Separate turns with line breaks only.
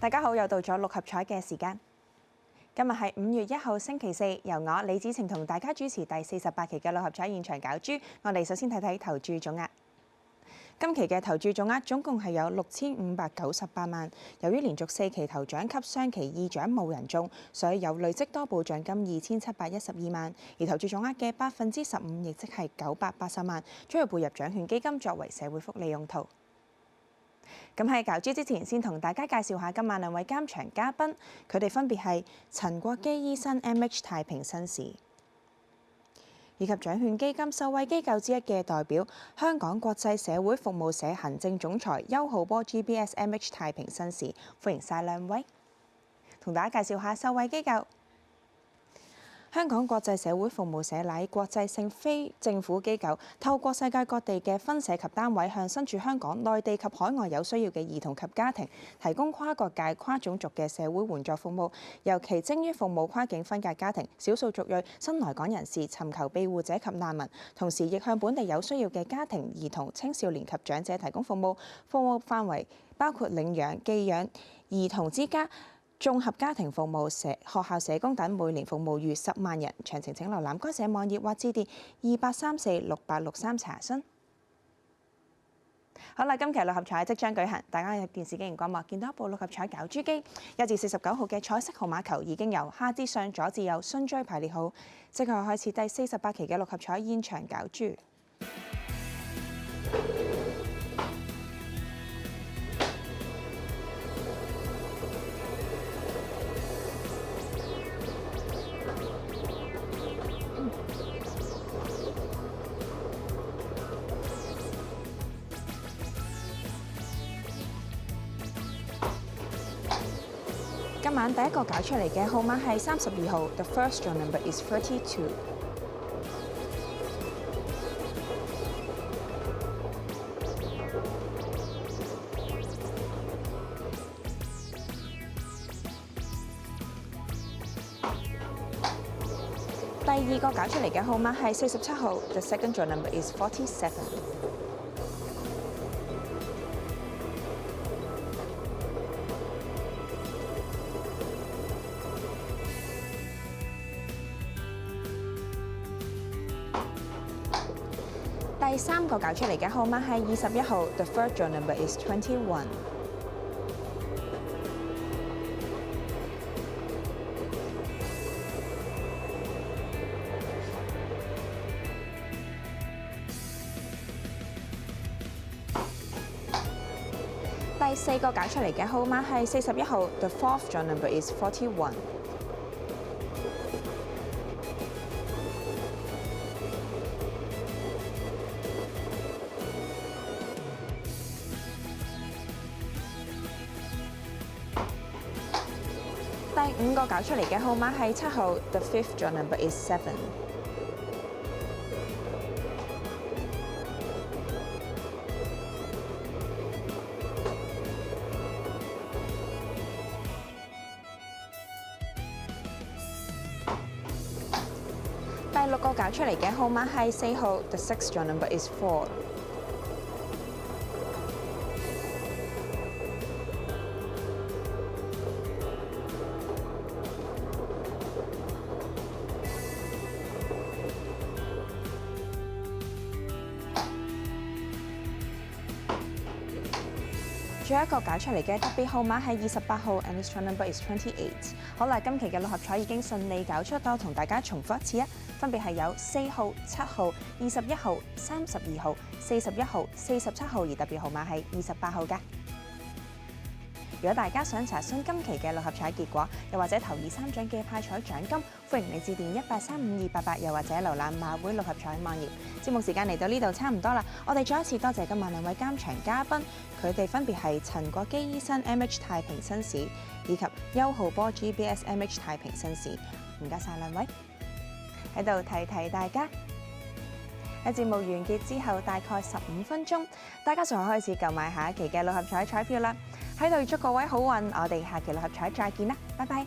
大家好，又到咗六合彩嘅時間。今日係5月1號星期四，由我李子晴同大家主持第48期嘅六合彩現場攪珠。我哋首先睇睇投注總額。今期嘅投注總額總共係有6598萬。由於連續4期頭獎及雙期二獎冇人中，所以有累積多部獎金2712萬。而投注總額嘅15%，亦即係980萬，將會撥入獎券基金作為社會福利用途。咁喺攪珠之前，先同大家介紹下今晚兩位監場嘉賓，佢哋分別係陳國基醫生 MH 太平紳士，以及獎券基金受惠機構之一嘅代表香港國際社會服務社行政總裁邱浩波 GBS MH 太平紳士，歡迎晒兩位。同大家介紹下受惠機構。香港國際社會服務社乃國際性非政府機構，透過世界各地嘅分社及單位，向身處香港、內地及海外有需要嘅兒童及家庭，提供跨國界、跨種族嘅社會援助服務。尤其精於服務跨境分隔家庭、少數族裔、新來港人士、尋求庇護者及難民，同時亦向本地有需要嘅家庭、兒童、青少年及長者提供服務。服務範圍包括領養、寄養、兒童之家、綜合家庭服務、學校社工等，每年服務逾10萬人。詳情請瀏覽該社網頁或致電28346863查詢。好啦，今期六合彩即將舉行，大家喺電視機熒光幕見到一部六合彩攪珠機，1至49號嘅彩色號碼球已經由下至上、左至右順序排列好，即刻開始第48期嘅六合彩現場攪珠。今晚第一個攪出嚟嘅號碼係32號 ，The first draw number is 32。第二個攪出嚟嘅號碼係47號 ，The second draw number is 47。第三個攪出嚟嘅號碼係21號 ，The third draw number is 21。第四個攪出嚟嘅號碼係41號 ，The fourth draw number is 41。第五個攪出嚟嘅號碼係7號 ，The fifth draw number is 7。第六個攪出嚟嘅號碼係4號 ，The sixth draw number is 4。最後一個攪出嚟嘅特別號碼係28號 ，and its draw number is 28。好啦，今期嘅六合彩已經順利攪出，我同大家重複一次啊，分別係有4號、7號、21號、32號、41號、47號，而特別號碼係28號㗎。如果大家想查詢今期嘅六合彩結果，又或者頭2、3獎嘅派彩獎金，歡迎你致電1835288，又或者瀏覽馬會六合彩網頁。節目時間嚟到呢度差唔多啦，我哋再一次多謝今晚兩位監場嘉賓，佢哋分別係陳國基醫生 MH 太平紳士，以及邱浩波 GBS MH 太平紳士。唔該晒兩位，喺度提提大家。喺節目完結之後，大概15分鐘，大家就可開始購買下一期嘅六合彩彩票啦。喺度祝各位好運，我哋下期六合彩再見啦，拜拜。